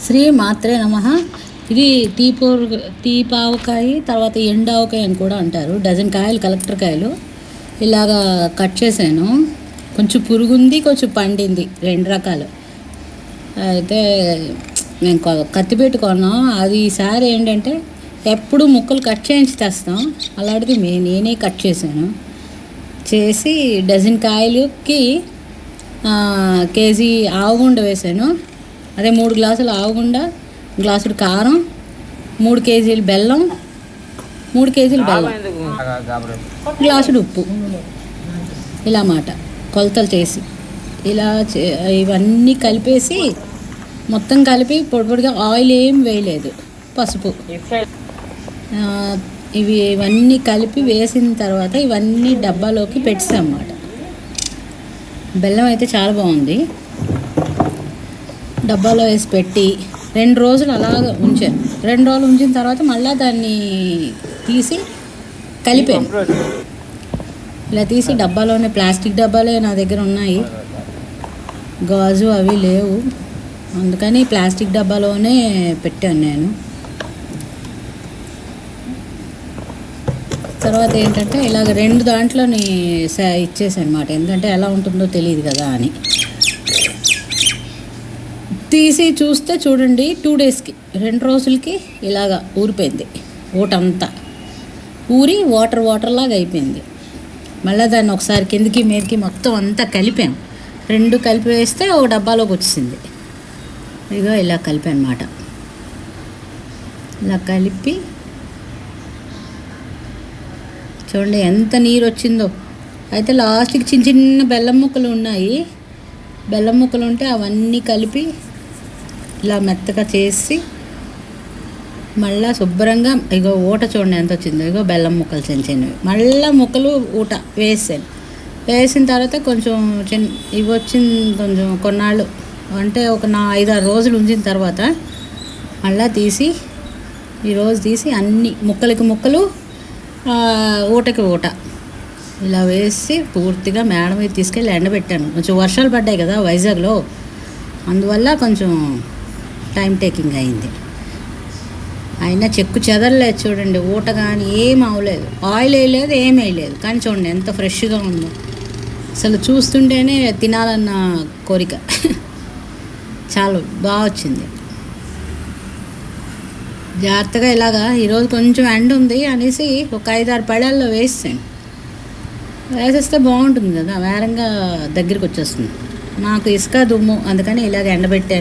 శ్రీ మాత్రే నమః. ఇది తీపావకాయ, తర్వాత ఎండావకాయ అని కూడా అంటారు. డజన్ కాయలు, కలెక్టర్ కాయలు ఇలాగా కట్ చేశాను. కొంచెం పురుగుంది, కొంచెం పండింది, రెండు రకాలు. అయితే నేను కత్తి పెట్టుకున్నాం. అది ఈసారి ఏంటంటే ఎప్పుడు ముక్కలు కట్ చేయించి తెస్తాం, అలాంటిది నేనే కట్ చేసి డజన్ కాయలకి కేజీ ఆవుగుండ వేసాను. అదే 3 గ్లాసులు ఆవుగుండ, గ్లాసుడు కారం, 3 కేజీలు బెల్లం, 3 కేజీలు బెల్లం, గ్లాసుడు ఉప్పు, ఇలా మాట కొలతలు చేసి ఇలా ఇవన్నీ కలిపేసి మొత్తం కలిపి పొడిగా ఆయిల్ ఏం వేయలేదు, పసుపు, ఇవన్నీ కలిపి వేసిన తర్వాత ఇవన్నీ డబ్బాలోకి పెట్టామన్నమాట. బెల్లం అయితే చాలా బాగుంది. డబ్బాలో వేసి పెట్టి 2 రోజులు అలాగ ఉంచాను. 2 రోజులు ఉంచిన తర్వాత మళ్ళీ దాన్ని తీసి కలిపాను. ఇలా తీసి డబ్బాలోనే, ప్లాస్టిక్ డబ్బాలే నా దగ్గర ఉన్నాయి, గాజు అవి లేవు, అందుకని ప్లాస్టిక్ డబ్బాలోనే పెట్టాను నేను. తర్వాత ఏంటంటే ఇలాగ 2 దాంట్లోని ఇచ్చేసాను అనమాట, ఎందుకంటే ఎలా ఉంటుందో తెలియదు కదా అని. తీసి చూస్తే చూడండి, 2 డేస్కి, 2 రోజులకి ఇలాగా ఊరిపోయింది. ఊటంతా ఊరి వాటర్ లాగా అయిపోయింది. మళ్ళీ దాన్ని ఒకసారి కిందికి మీదకి మొత్తం అంతా కలిపాం. 2 కలిపి వేస్తే ఒక డబ్బాలోకి వచ్చింది. ఇక ఇలా కలిపాను అన్నమాట. ఇలా కలిపి చూడండి ఎంత నీరు వచ్చిందో. అయితే లాస్ట్కి చిన్న చిన్న బెల్లం ముక్కలు ఉన్నాయి. బెల్లం ముక్కలు ఉంటే అవన్నీ కలిపి ఇలా మెత్తగా చేసి మళ్ళీ శుభ్రంగా ఇగో ఊట చూడండి ఎంత వచ్చిందో. ఇగో బెల్లం ముక్కలు చిన్నవి, మళ్ళీ ముక్కలు ఊట వేసాను. వేసిన తర్వాత కొంచెం ఇవి వచ్చింది. కొంచెం కొన్నాళ్ళు అంటే ఒక 5-6 రోజులు ఉంచిన తర్వాత మళ్ళీ తీసి, ఈరోజు తీసి అన్ని ముక్కలకి ముక్కలు, ఊటకి ఊట ఇలా వేసి పూర్తిగా మేడ మీద తీసుకెళ్ళి ఎండబెట్టాను. కొంచెం వర్షాలు పడ్డాయి కదా వైజాగ్లో, అందువల్ల కొంచెం టైం టేకింగ్ అయింది. అయినా చెక్కు చెదరలేదు చూడండి. ఊట కానీ ఏం అవ్వలేదు, ఆయిల్ వేయలేదు, ఏం వేయలేదు. కానీ చూడండి ఎంత ఫ్రెష్గా ఉందో. అసలు చూస్తుంటేనే తినాలన్న కోరిక. చాలా బాగా వచ్చింది. జాగ్రత్తగా ఇలాగా ఈరోజు కొంచెం ఎండ ఉంది అనేసి ఒక 5-6 పళ్ళల్లో వేసాను. వేసేస్తే బాగుంటుంది కదా, వేరంగా దగ్గరికి వచ్చేస్తుంది. నాకు ఇసుక దుమ్ము, అందుకని ఇలాగ ఎండబెట్టాను.